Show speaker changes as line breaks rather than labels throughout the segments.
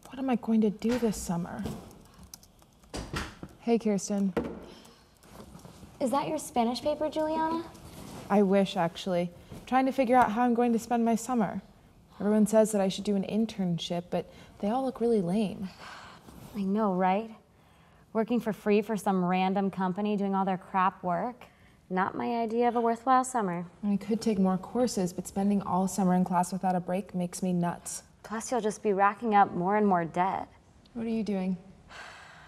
What am I going to do this summer? Hey, Kirsten.
Is that your Spanish paper, Juliana?
I wish, actually. Trying to figure out how I'm going to spend my summer. Everyone says that I should do an internship, but they all look really lame.
I know, right? Working for free for some random company doing all their crap work. Not my idea of a worthwhile summer.
I could take more courses, but spending all summer in class without a break makes me nuts.
Plus, you'll just be racking up more and more debt.
What are you doing?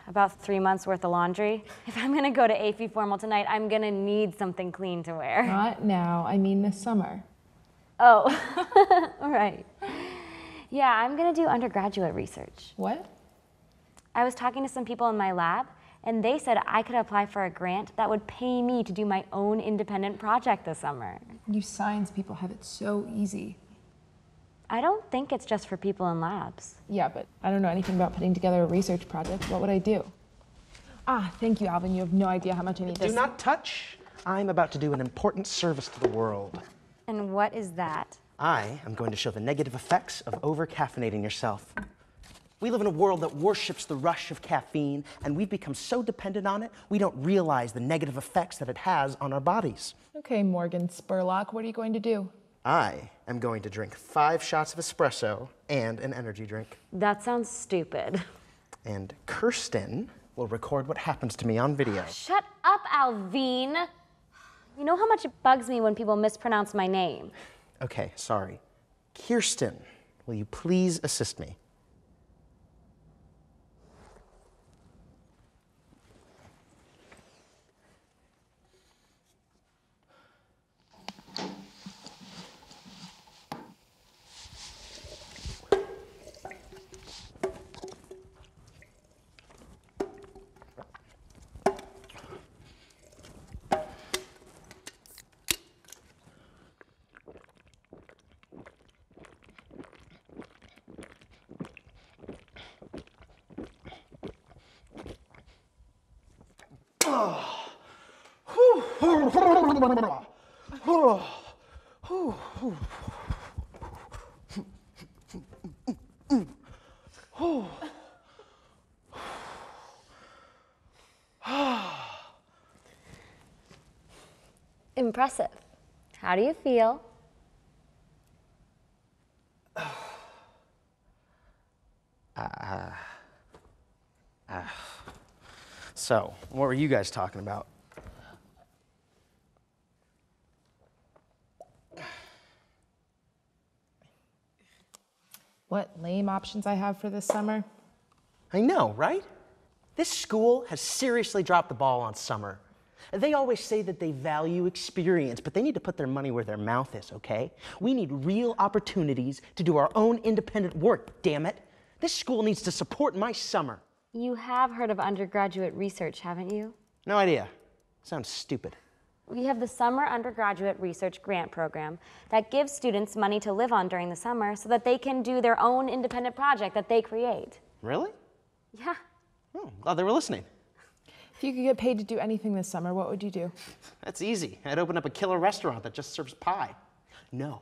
About 3 months worth of laundry. If I'm gonna go to AFE formal tonight, I'm gonna need something clean to wear.
Not now, I mean this summer.
Oh, all right. Yeah, I'm gonna do undergraduate research.
What?
I was talking to some people in my lab, and they said I could apply for a grant that would pay me to do my own independent project this summer.
You science people have it so easy.
I don't think it's just for people in labs.
Yeah, but I don't know anything about putting together a research project. What would I do? Ah, thank you, Alvin. You have no idea how much I need this.
Do not touch. I'm about to do an important service to the world.
And what is that?
I am going to show the negative effects of over-caffeinating yourself. We live in a world that worships the rush of caffeine, and we've become so dependent on it, we don't realize the negative effects that it has on our bodies.
Okay, Morgan Spurlock, what are you going to do?
I am going to drink 5 shots of espresso and an energy drink.
That sounds stupid.
And Kirsten will record what happens to me on video.
Shut up, Alvin. You know how much it bugs me when people mispronounce my name.
Okay, sorry. Kirsten, will you please assist me?
Impressive. How do you feel?
So, what were you guys talking about?
What lame options I have for this summer?
I know, right? This school has seriously dropped the ball on summer. They always say that they value experience, but they need to put their money where their mouth is, okay? We need real opportunities to do our own independent work, damn it. This school needs to support my summer.
You have heard of undergraduate research, haven't you?
No idea. Sounds stupid.
We have the Summer Undergraduate Research Grant Program that gives students money to live on during the summer so that they can do their own independent project that they create.
Really?
Yeah.
Oh, glad they were listening.
If you could get paid to do anything this summer, what would you do?
That's easy. I'd open up a killer restaurant that just serves pie. No.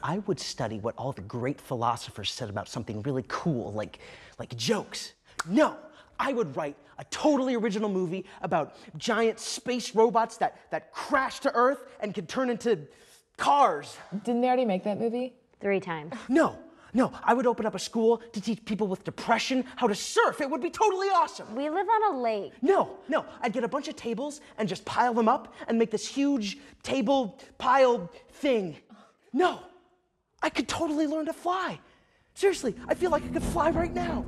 I would study what all the great philosophers said about something really cool, like jokes. No, I would write a totally original movie about giant space robots that crash to Earth and can turn into cars.
Didn't they already make that movie?
3 times.
No, I would open up a school to teach people with depression how to surf. It would be totally awesome.
We live on a lake.
No, I'd get a bunch of tables and just pile them up and make this huge table pile thing. No, I could totally learn to fly. Seriously, I feel like I could fly right now.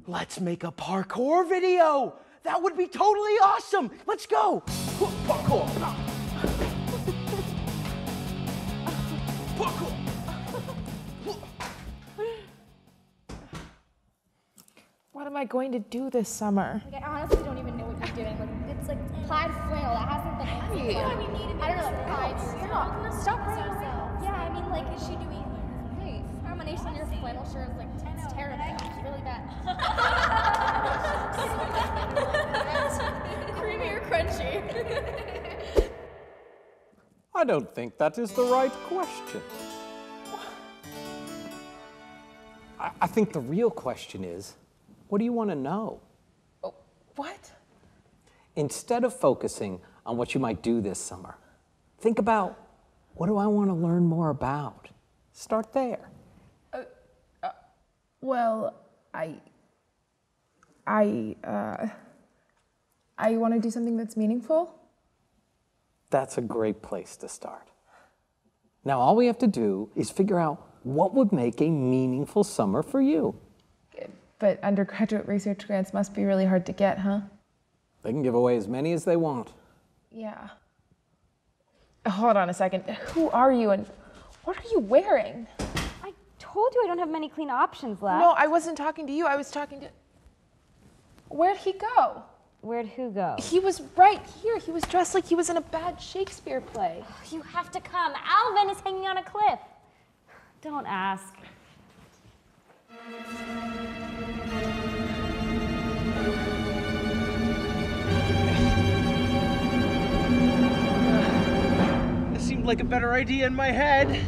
Let's make a parkour video. That would be totally awesome. Let's go. Parkour. parkour.
What am I going to do this summer?
Like, I honestly don't even know what you're doing. Like, it's like plaid flannel. That hasn't been. Hey. I don't know, like 5 years. Stop right now. Yeah, I mean, like, is she doing? Hey, combination of your flannel shirt is like it's terrible. It's really bad. Creamy or crunchy?
I don't think that is the right question. I think the real question is, what do you want to know?
What?
Instead of focusing on what you might do this summer, think about, what do I want to learn more about? Start there.
Well, I want to do something that's meaningful.
That's a great place to start. Now, all we have to do is figure out what would make a meaningful summer for you.
But undergraduate research grants must be really hard to get, huh?
They can give away as many as they want.
Yeah. Hold on a second. Who are you and what are you wearing?
I told you I don't have many clean options left.
No, I wasn't talking to you. I was talking to... Where'd he go?
Where'd who go?
He was right here. He was dressed like he was in a bad Shakespeare play.
You have to come. Alvin is hanging on a cliff. Don't ask.
This seemed like a better idea in my head.